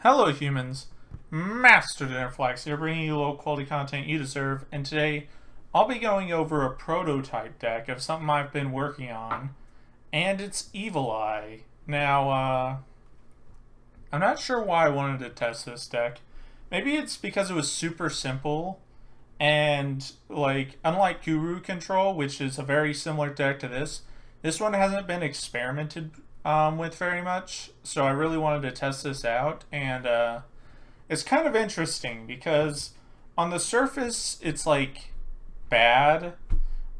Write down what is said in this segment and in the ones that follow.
Hello humans, Master DinnerFlax here, bringing you low quality content you deserve, and today I'll be going over a prototype deck of something I've been working on, and it's Evil Eye. Now, I'm not sure why I wanted to test this deck. Maybe it's because it was super simple, and unlike Guru Control, which is a very similar deck to this one hasn't been experimented with very much, so I really wanted to test this out, and it's kind of interesting because on the surface it's bad,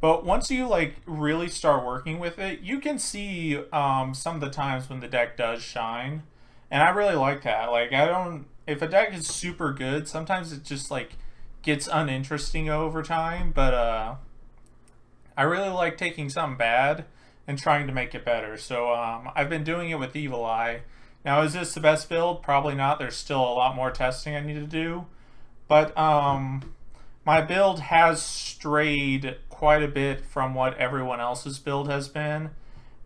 but once you really start working with it, you can see some of the times when the deck does shine, and I really like that. I don't, if a deck is super good, sometimes it just gets uninteresting over time, but I really like taking something bad and trying to make it better. So I've been doing it with Evil Eye. Now, is this the best build? Probably not. There's still a lot more testing I need to do. But my build has strayed quite a bit from what everyone else's build has been.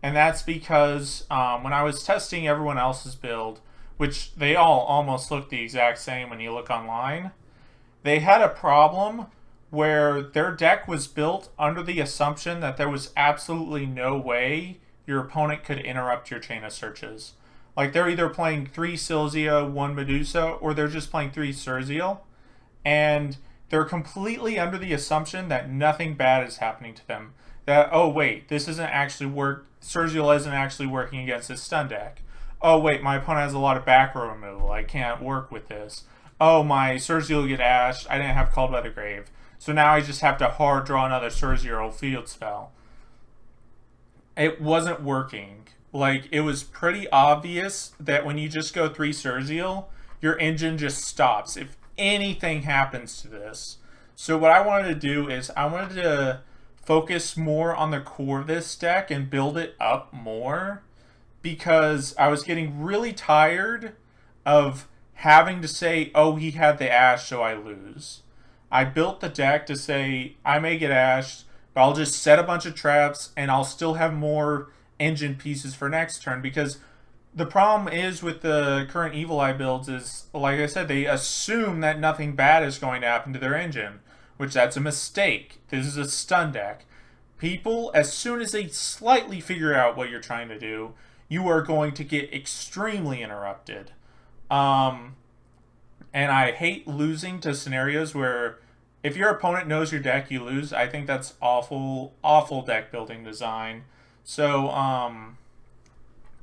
And that's because when I was testing everyone else's build, which they all almost look the exact same when you look online, they had a problem where their deck was built under the assumption that there was absolutely no way your opponent could interrupt your chain of searches. They're either playing 3 Silzia, 1 Medusa, or they're just playing 3 Surzeal, and they're completely under the assumption that nothing bad is happening to them. That, oh wait, this isn't actually Surzeal isn't actually working against this stun deck. Oh wait, my opponent has a lot of back row removal, I can't work with this. Oh, my Surzeal get ashed, I didn't have Called by the Grave. So now I just have to hard draw another Surzeal field spell. It wasn't working. It was pretty obvious that when you just go 3 Surzeal, your engine just stops if anything happens to this. So what I wanted to do is I wanted to focus more on the core of this deck and build it up more, because I was getting really tired of having to say, oh, he had the ash, so I lose. I built the deck to say, I may get ashed, but I'll just set a bunch of traps and I'll still have more engine pieces for next turn, because the problem is with the current Evil Eye builds is, like I said, they assume that nothing bad is going to happen to their engine, which that's a mistake. This is a stun deck. People, as soon as they slightly figure out what you're trying to do, you are going to get extremely interrupted. And I hate losing to scenarios where if your opponent knows your deck, you lose. I think that's awful, awful deck building design. So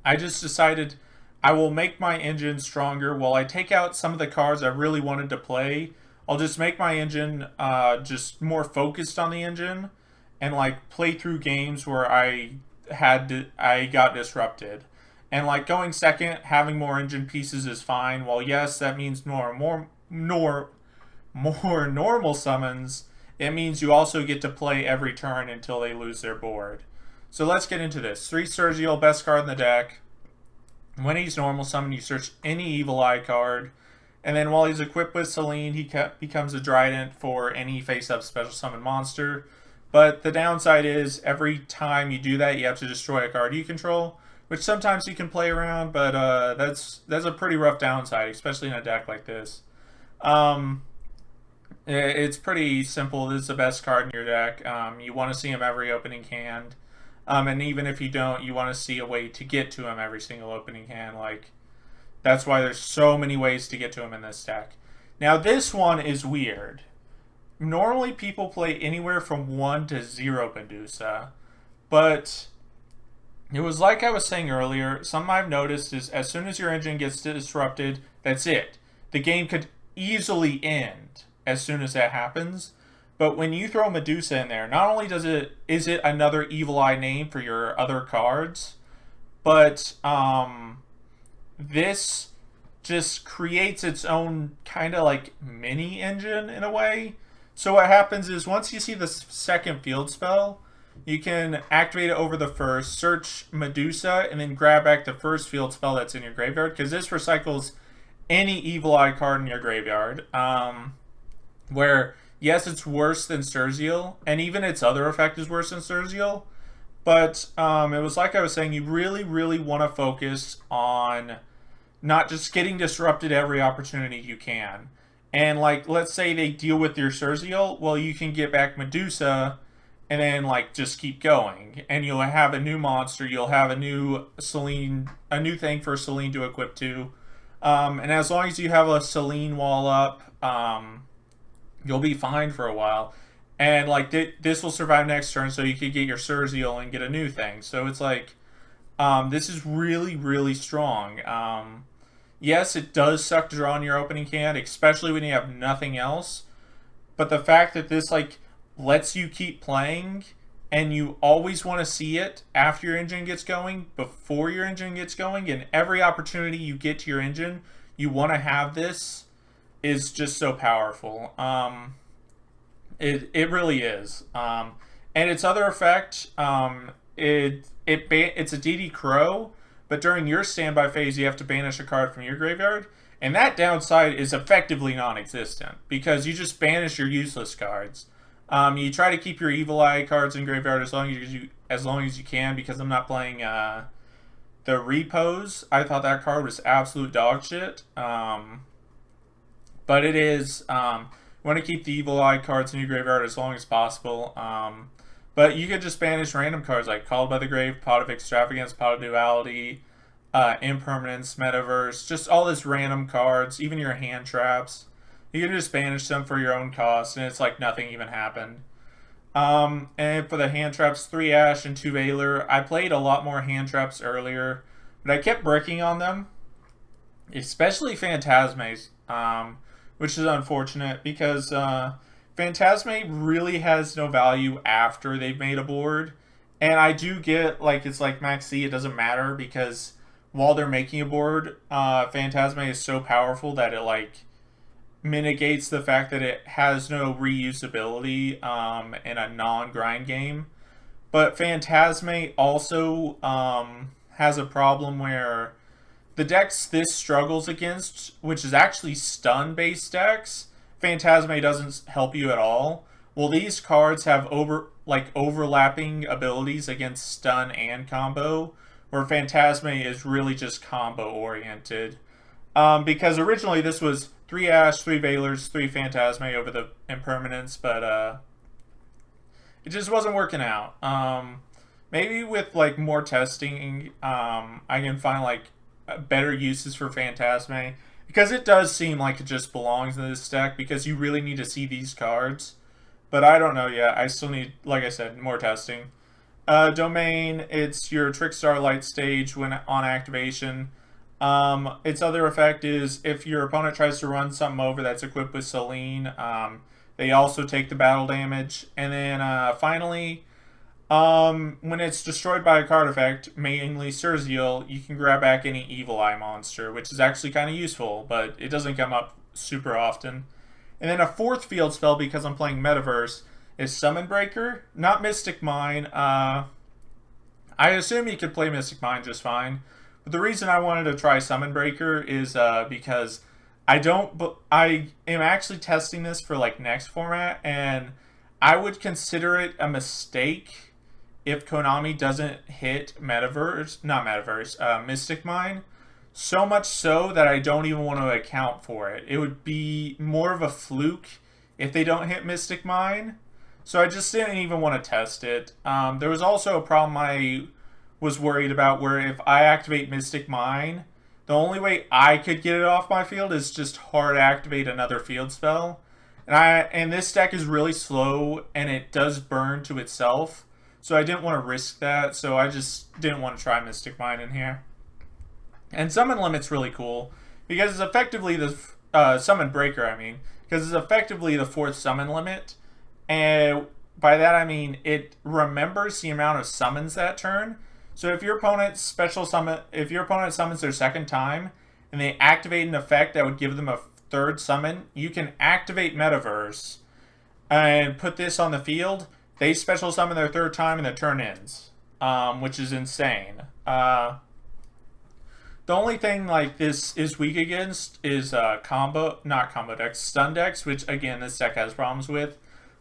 I just decided I will make my engine stronger. While I take out some of the cards I really wanted to play, I'll just make my engine just more focused on the engine and play through games where I got disrupted. And going second, having more engine pieces is fine. While yes, that means more normal summons, it means you also get to play every turn until they lose their board. So let's get into this. 3 Surzeal, best card in the deck. When he's normal summon, you search any Evil Eye card. And then while he's equipped with Selene, he becomes a Trident for any face-up special summon monster. But the downside is, every time you do that, you have to destroy a card you control, which sometimes you can play around, but that's a pretty rough downside, especially in a deck like this. It's pretty simple. This is the best card in your deck. You want to see him every opening hand, and even if you don't, you want to see a way to get to him every single opening hand. That's why there's so many ways to get to him in this deck. Now, this one is weird. Normally, people play anywhere from 1 to 0 Medusa, but it was like I was saying earlier, something I've noticed is as soon as your engine gets disrupted, that's it. The game could easily end as soon as that happens. But when you throw Medusa in there, not only is it another Evil Eye name for your other cards, but this just creates its own kind of mini engine in a way. So what happens is once you see the second field spell, you can activate it over the first, search Medusa, and then grab back the first field spell that's in your graveyard, because this recycles any Evil Eye card in your graveyard. Where, yes, it's worse than Surzeal, and even its other effect is worse than Surzeal, but it was like I was saying, you really, really want to focus on not just getting disrupted every opportunity you can. And like, let's say they deal with your Surzeal, well, you can get back Medusa, and then like just keep going, and you'll have a new monster. You'll have a new Selene, a new thing for Selene to equip to. And as long as you have a Selene wall up, you'll be fine for a while. And like this will survive next turn, so you can get your Surzeal and get a new thing. So it's like, this is really, really strong. Yes, it does suck to draw in your opening hand, especially when you have nothing else. But the fact that this like lets you keep playing, and you always want to see it after your engine gets going, before your engine gets going, and every opportunity you get to your engine, you want to have this, is just so powerful. It really is. And its other effect, it's a DD Crow, but during your standby phase, you have to banish a card from your graveyard, and that downside is effectively non-existent because you just banish your useless cards. You try to keep your Evil Eye cards in graveyard as long as you can, because I'm not playing the Repose. I thought that card was absolute dog shit. But it is, you want to keep the Evil Eye cards in your graveyard as long as possible. But you could just banish random cards like Called by the Grave, Pot of Extravagance, Pot of Duality, Impermanence, Metaverse, just all this random cards, even your hand traps. You can just banish them for your own cost, and it's like nothing even happened. And for the hand traps, 3 Ash and 2 Valor. I played a lot more hand traps earlier, but I kept bricking on them, especially Phantasmes, which is unfortunate because Phantasme really has no value after they've made a board. And I do get, like, it's like Max C, it doesn't matter because while they're making a board, Phantasme is so powerful that it, like, mitigates the fact that it has no reusability in a non-grind game. But Phantasme also has a problem where the decks this struggles against, which is actually stun-based decks, Phantasme doesn't help you at all. Well, these cards have overlapping abilities against stun and combo, where Phantasme is really just combo oriented. Because originally this was 3 Ash, 3 Valors, 3 Phantasme over the Impermanence, but it just wasn't working out. Maybe with like more testing, I can find like better uses for Phantasme, because it does seem like it just belongs in this deck because you really need to see these cards. But I don't know yet. I still need, like I said, more testing. Domain, it's your Trickstar Light stage when on activation. Its other effect is if your opponent tries to run something over that's equipped with Selene, they also take the battle damage. And then finally, when it's destroyed by a card effect, mainly Surzeal, you can grab back any Evil Eye monster, which is actually kind of useful, but it doesn't come up super often. And then a fourth field spell, because I'm playing Metaverse, is Summon Breaker, not Mystic Mine. I assume you could play Mystic Mine just fine. But the reason I wanted to try Summon Breaker is because I am actually testing this for like next format, and I would consider it a mistake if Konami doesn't hit Mystic Mine. So much so that I don't even want to account for it. It would be more of a fluke if they don't hit Mystic Mine. So I just didn't even want to test it. There was also a problem I was worried about where if I activate Mystic Mine, the only way I could get it off my field is just hard activate another field spell. And this deck is really slow, and it does burn to itself. So I didn't want to risk that, so I just didn't want to try Mystic Mine in here. And Summon Limit's really cool, because it's effectively the Summon Breaker, because it's effectively the fourth Summon Limit. And by that I mean it remembers the amount of summons that turn. So if your opponent summons their second time, and they activate an effect that would give them a third summon, you can activate Metaverse and put this on the field. They special summon their third time and the turn ends, which is insane. The only thing like this is weak against is not combo decks, stun decks, which again this deck has problems with.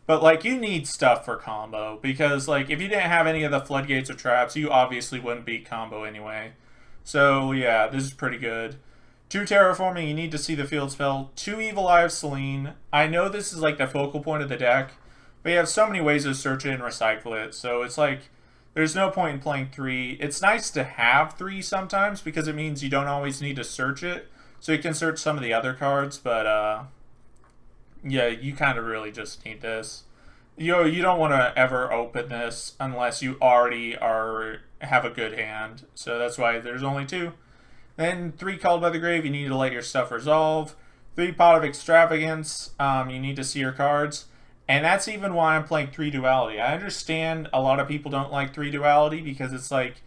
But like you need stuff for combo, because like if you didn't have any of the floodgates or traps, you obviously wouldn't beat combo anyway. So yeah, this is pretty good. 2 terraforming, you need to see the field spell. 2 Evil Eye of Selene. I know this is like the focal point of the deck, but you have so many ways to search it and recycle it, so it's like there's no point in playing 3. It's nice to have 3 sometimes because it means you don't always need to search it, so you can search some of the other cards, but yeah, you kind of really just need this. You don't want to ever open this unless you already have a good hand, so that's why there's only 2. Then 3 Called by the Grave, you need to let your stuff resolve. 3 Pot of Extravagance, you need to see your cards. And that's even why I'm playing 3 Duality. I understand a lot of people don't like 3 Duality because it's like,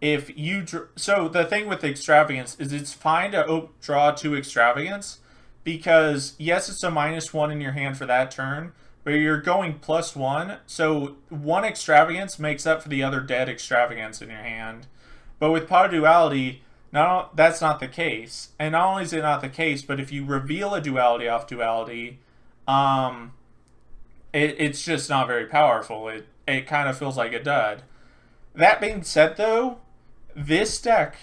if you... So the thing with Extravagance is it's fine to draw 2 Extravagance because, yes, it's a -1 in your hand for that turn, but you're going +1. So 1 Extravagance makes up for the other dead Extravagance in your hand. But with Pot of Duality... No, that's not the case. And not only is it not the case, but if you reveal a duality off duality, it's just not very powerful. It kind of feels like a dud. That being said, though, this deck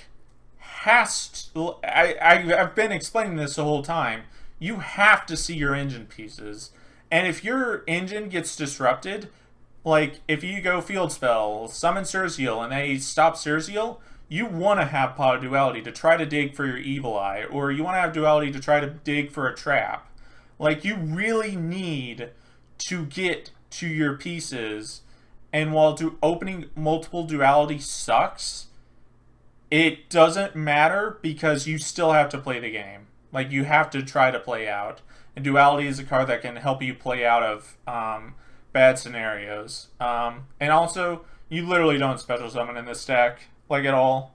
has to... I've been explaining this the whole time. You have to see your engine pieces. And if your engine gets disrupted, like if you go field spell, summon Surzeal, and they stop Surzeal, you want to have Pot of Duality to try to dig for your Evil Eye, or you want to have Duality to try to dig for a trap. Like, you really need to get to your pieces, and while opening multiple Duality sucks, it doesn't matter because you still have to play the game. Like, you have to try to play out. And Duality is a card that can help you play out of bad scenarios. And also, you literally don't special summon in this deck. Like at all.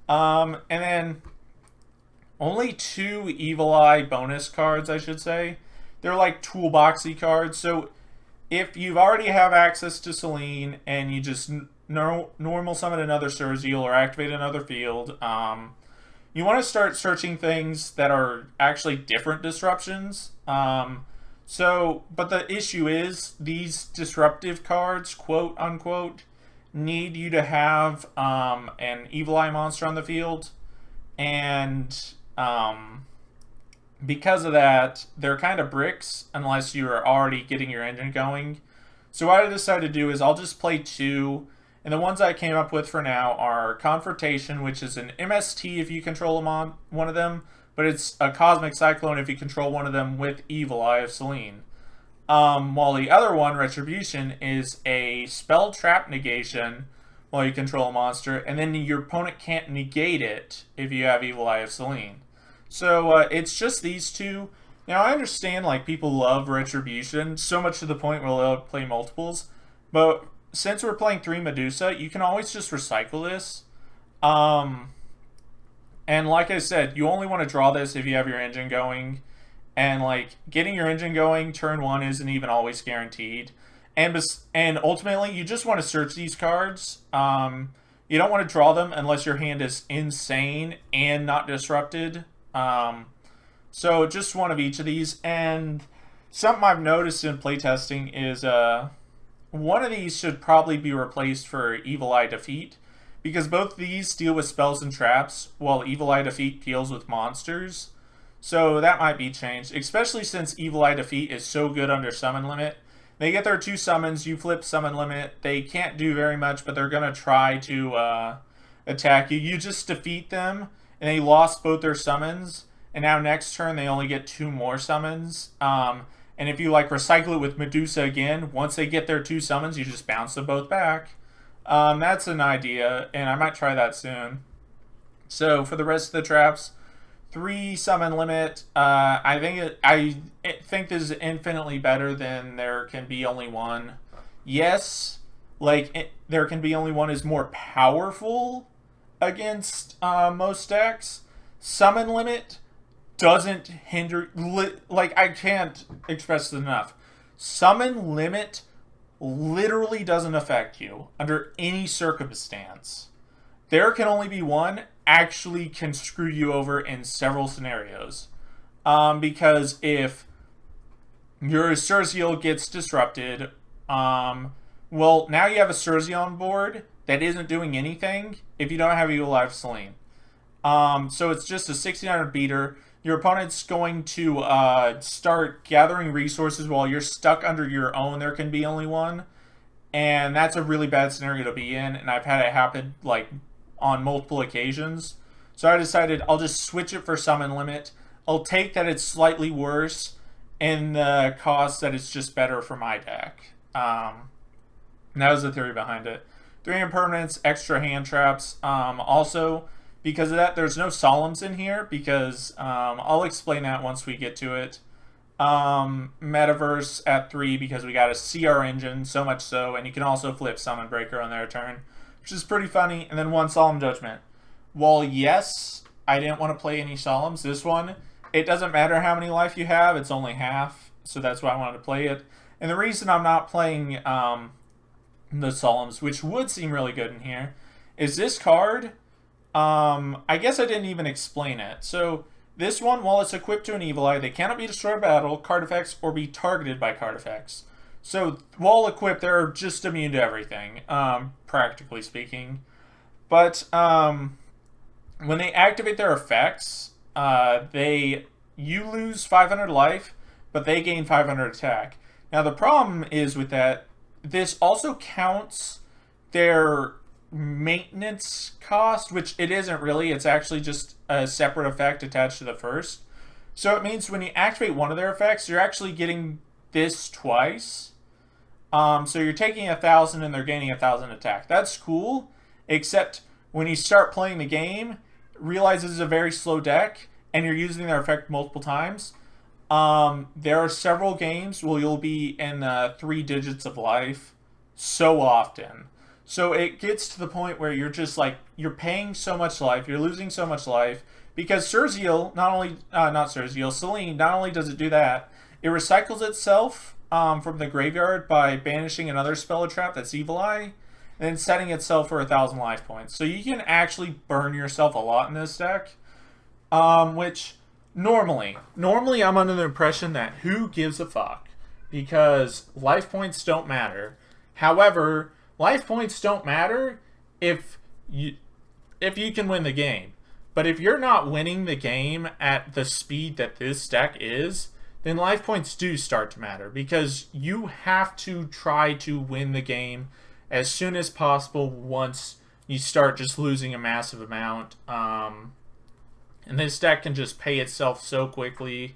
And then only 2 Evil Eye bonus cards, I should say. They're like toolboxy cards. So if you've already have access to Selene and you just normal summon another Surzeal or activate another field, you want to start searching things that are actually different disruptions. But the issue is these disruptive cards, quote unquote, need you to have an Evil Eye monster on the field, and because of that, they're kind of bricks unless you are already getting your engine going. So what I decided to do is I'll just play 2, and the ones I came up with for now are Confrontation, which is an MST if you control one of them, but it's a Cosmic Cyclone if you control one of them with Evil Eye of Selene. While the other one, Retribution, is a spell trap negation while you control a monster, and then your opponent can't negate it if you have Evil Eye of Selene. So it's just these 2. Now I understand like people love Retribution so much to the point where they'll play multiples, but since we're playing 3 Medusa, you can always just recycle this. And like I said, you only want to draw this if you have your engine going. And like getting your engine going turn 1 isn't even always guaranteed. And ultimately, you just want to search these cards. You don't want to draw them unless your hand is insane and not disrupted. So just one of each of these. And something I've noticed in playtesting is one of these should probably be replaced for Evil Eye Defeat, because both these deal with spells and traps, while Evil Eye Defeat deals with monsters. So that might be changed, especially since Evil Eye Defeat is so good under Summon Limit. They get their 2 summons, you flip Summon Limit. They can't do very much, but they're going to try to attack you. You just defeat them, and they lost both their summons, and now next turn they only get 2 more summons. And if you like recycle it with Medusa again, once they get their 2 summons, you just bounce them both back. That's an idea, and I might try that soon. So for the rest of the traps, 3 summon limit. I think this is infinitely better than there can be only one. Yes, there can be only one is more powerful against most decks. Summon limit doesn't hinder. I can't express it enough. Summon limit literally doesn't affect you under any circumstance. There can only be one. Actually can screw you over in several scenarios. Because if your Surzeal gets disrupted, well, now you have a Surzeal on board that isn't doing anything if you don't have Evil Eye of Selene. So it's just a 1600 beater. Your opponent's going to start gathering resources while you're stuck under your own. There can be only one, and that's a really bad scenario to be in. And I've had it happen like on multiple occasions. So I decided I'll just switch it for summon limit. I'll take that it's slightly worse, and the cost that it's just better for my deck. And that was the theory behind it. 3 impermanents, extra hand traps. Also, because of that, there's no solemns in here because I'll explain that once we get to it. Metaverse at 3 because we got a CR engine, so much so, and you can also flip Summon Breaker on their turn, which is pretty funny. And then 1 Solemn Judgment. Well, yes, I didn't want to play any Solemns. This one, it doesn't matter how many life you have, it's only half, so that's why I wanted to play it. And the reason I'm not playing the Solemns, which would seem really good in here, is this card. I guess I didn't even explain it. So this one, while it's equipped to an Evil Eye, they cannot be destroyed by battle, card effects, or be targeted by card effects. So while equipped, they're just immune to everything, practically speaking. But when they activate their effects, you lose 500 life, but they gain 500 attack. Now the problem is with that, this also counts their maintenance cost, which it isn't really. It's actually just a separate effect attached to the first. So it means when you activate one of their effects, you're actually getting this twice. So you're taking 1,000 and they're gaining 1,000 attack. That's cool, except when you start playing the game, realize this is a very slow deck and you're using their effect multiple times. There are several games where you'll be in 3 digits of life so often. So it gets to the point where you're just like, you're paying so much life, you're losing so much life, because Celine, not only does it do that, it recycles itself from the graveyard by banishing another spell or trap that's Evil Eye, and then setting itself for 1,000 life points. So you can actually burn yourself a lot in this deck, which normally I'm under the impression that who gives a fuck, because life points don't matter. However, life points don't matter if you can win the game. But if you're not winning the game at the speed that this deck is, then life points do start to matter, because you have to try to win the game as soon as possible once you start just losing a massive amount. And this deck can just pay itself so quickly,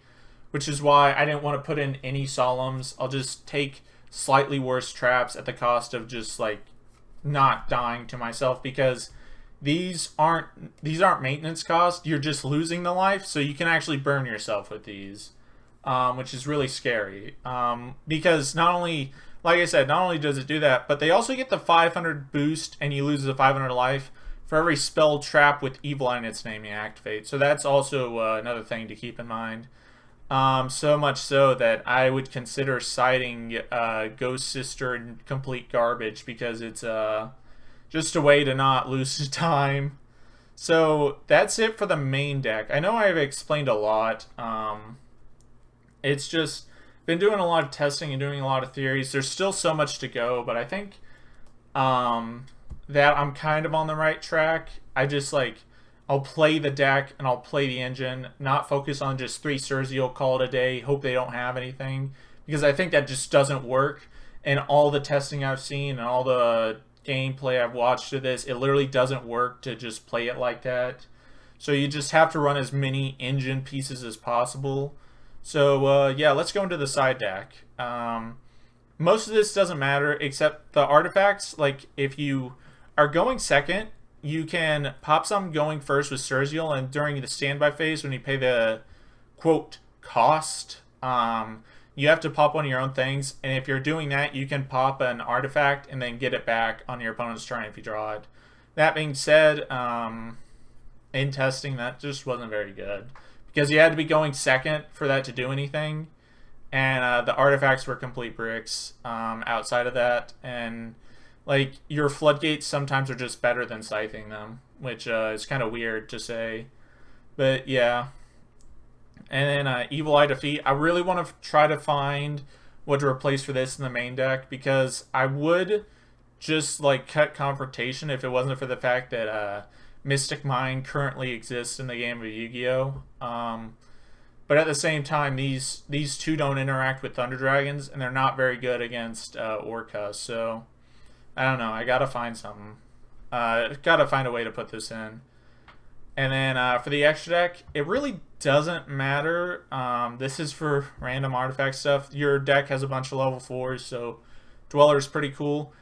which is why I didn't want to put in any Solemns. I'll just take slightly worse traps at the cost of just like not dying to myself, because these aren't maintenance costs. You're just losing the life, so you can actually burn yourself with these, which is really scary. Because not only, like I said, not only does it do that, but they also get the 500 boost, and you lose the 500 life for every spell trap with Evil Eye in its name you activate. So that's also another thing to keep in mind. So much so that I would consider citing Ghost Sister in complete garbage, because it's just a way to not lose time. So that's it for the main deck. I know I've explained a lot. It's just been doing a lot of testing and doing a lot of theories. There's still so much to go, but I think that I'm kind of on the right track. I just I'll play the deck and I'll play the engine, not focus on just 3 Surziel, call it a day, hope they don't have anything, because I think that just doesn't work. And all the testing I've seen and all the gameplay I've watched of this, it literally doesn't work to just play it like that. So you just have to run as many engine pieces as possible. So yeah, let's go into the side deck. Most of this doesn't matter except the artifacts. Like if you are going second, you can pop some going first with Surziel, and during the standby phase when you pay the quote cost, you have to pop one of your own things, and if you're doing that, you can pop an artifact and then get it back on your opponent's turn if you draw it. That being said, in testing, that just wasn't very good, because you had to be going second for that to do anything, and the artifacts were complete bricks outside of that, and like your floodgates sometimes are just better than scything them, which is kind of weird to say, but yeah. And then Evil Eye Defeat. I really want to try to find what to replace for this in the main deck, because I would just cut Confrontation if it wasn't for the fact that Mystic Mine currently exists in the game of Yu-Gi-Oh. But at the same time, these two don't interact with Thunder Dragons, and they're not very good against Orca. So I don't know. I gotta find something. Gotta find a way to put this in. And then for the extra deck, it really doesn't matter. This is for random artifact stuff. Your deck has a bunch of level 4s, so Dweller is pretty cool.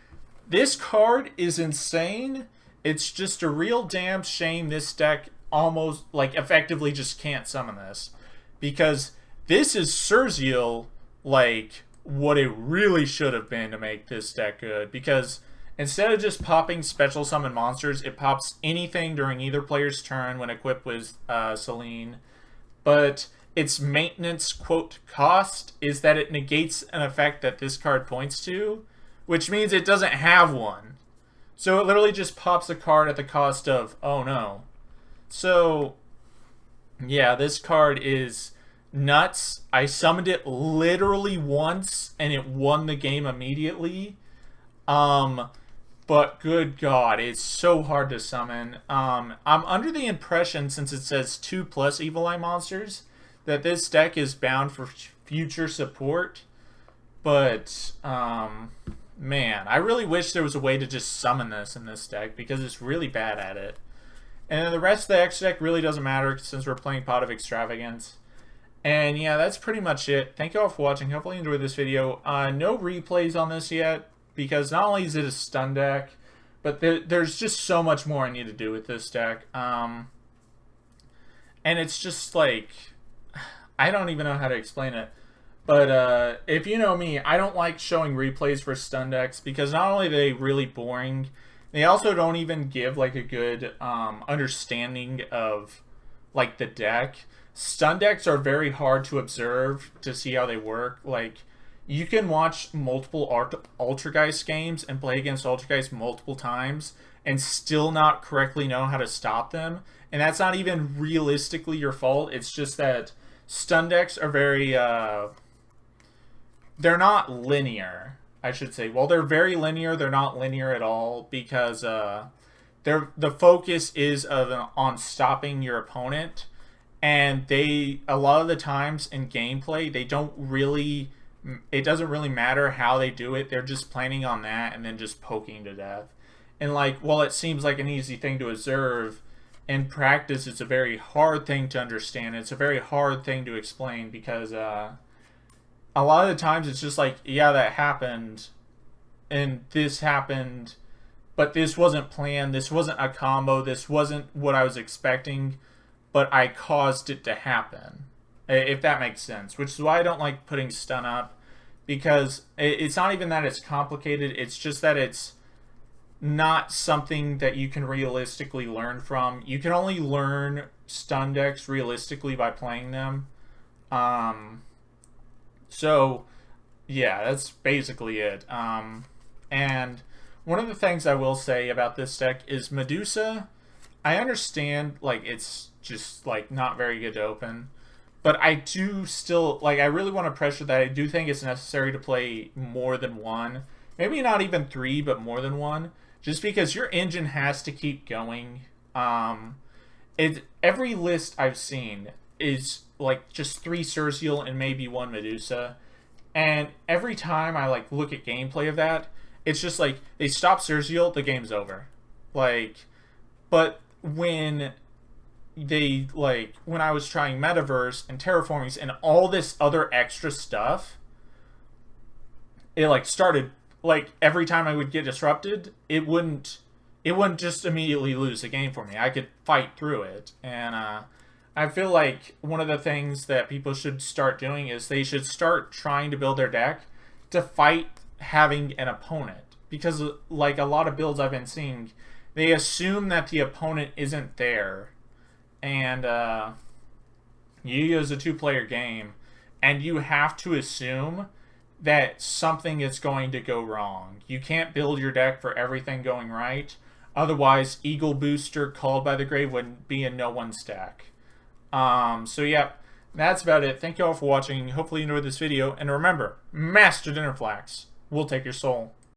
This card is insane. It's just a real damn shame this deck almost, like, effectively just can't summon this. Because this is Surzeal, like, what it really should have been to make this deck good. Because instead of just popping special summon monsters, it pops anything during either player's turn when equipped with Selene. But its maintenance, quote, cost is that it negates an effect that this card points to, which means it doesn't have one. So it literally just pops a card at the cost of, oh no. So, yeah, this card is nuts. I summoned it literally once, and it won the game immediately. But good God, it's so hard to summon. I'm under the impression, since it says 2+ Evil Eye monsters, that this deck is bound for future support. But, man, I really wish there was a way to just summon this in this deck, because it's really bad at it. And the rest of the extra deck really doesn't matter, since we're playing Pot of Extravagance. And yeah, that's pretty much it. Thank you all for watching. Hopefully you enjoyed this video. No replays on this yet, because not only is it a stun deck, but there's just so much more I need to do with this deck. And it's just like, I don't even know how to explain it. But if you know me, I don't like showing replays for stun decks, because not only are they really boring, they also don't even give like a good understanding of like the deck. Stun decks are very hard to observe to see how they work. Like, you can watch multiple Altergeist games and play against Altergeist multiple times and still not correctly know how to stop them. And that's not even realistically your fault. It's just that stun decks are very, they're not linear, I should say. Well, they're very linear. They're not linear at all, because the focus is on stopping your opponent. And they, a lot of the times in gameplay, they don't really, it doesn't really matter how they do it. They're just planning on that and then just poking to death. And like, while it seems like an easy thing to observe, in practice it's a very hard thing to understand. It's a very hard thing to explain, because a lot of the times it's just like, yeah, that happened, and this happened, but this wasn't planned. This wasn't a combo. This wasn't what I was expecting. But I caused it to happen, if that makes sense. Which is why I don't like putting stun up, because it's not even that it's complicated, it's just that it's not something that you can realistically learn from. You can only learn stun decks realistically by playing them. So, yeah, that's basically it. And one of the things I will say about this deck is Medusa. I understand, like, it's just, like, not very good to open. But I do still, like, I really want to pressure that I do think it's necessary to play more than one. Maybe not even 3, but more than one. Just because your engine has to keep going. Every list I've seen is, like, just 3 Surzeal and maybe 1 Medusa. And every time I, like, look at gameplay of that, it's just, like, they stop Surzeal, the game's over. Like, but when they, like, when I was trying Metaverse and Terraformings and all this other extra stuff, it, like, started, like, every time I would get disrupted, it wouldn't just immediately lose the game for me. I could fight through it. And I feel like one of the things that people should start doing is they should start trying to build their deck to fight having an opponent. Because, like, a lot of builds I've been seeing, they assume that the opponent isn't there. And Yu-Gi-Oh! Is a 2-player game, and you have to assume that something is going to go wrong. You can't build your deck for everything going right. Otherwise, Eagle Booster Called by the Grave wouldn't be in no one stack. So yeah, that's about it. Thank you all for watching. Hopefully you enjoyed this video. And remember, Master DinnerFlax will take your soul.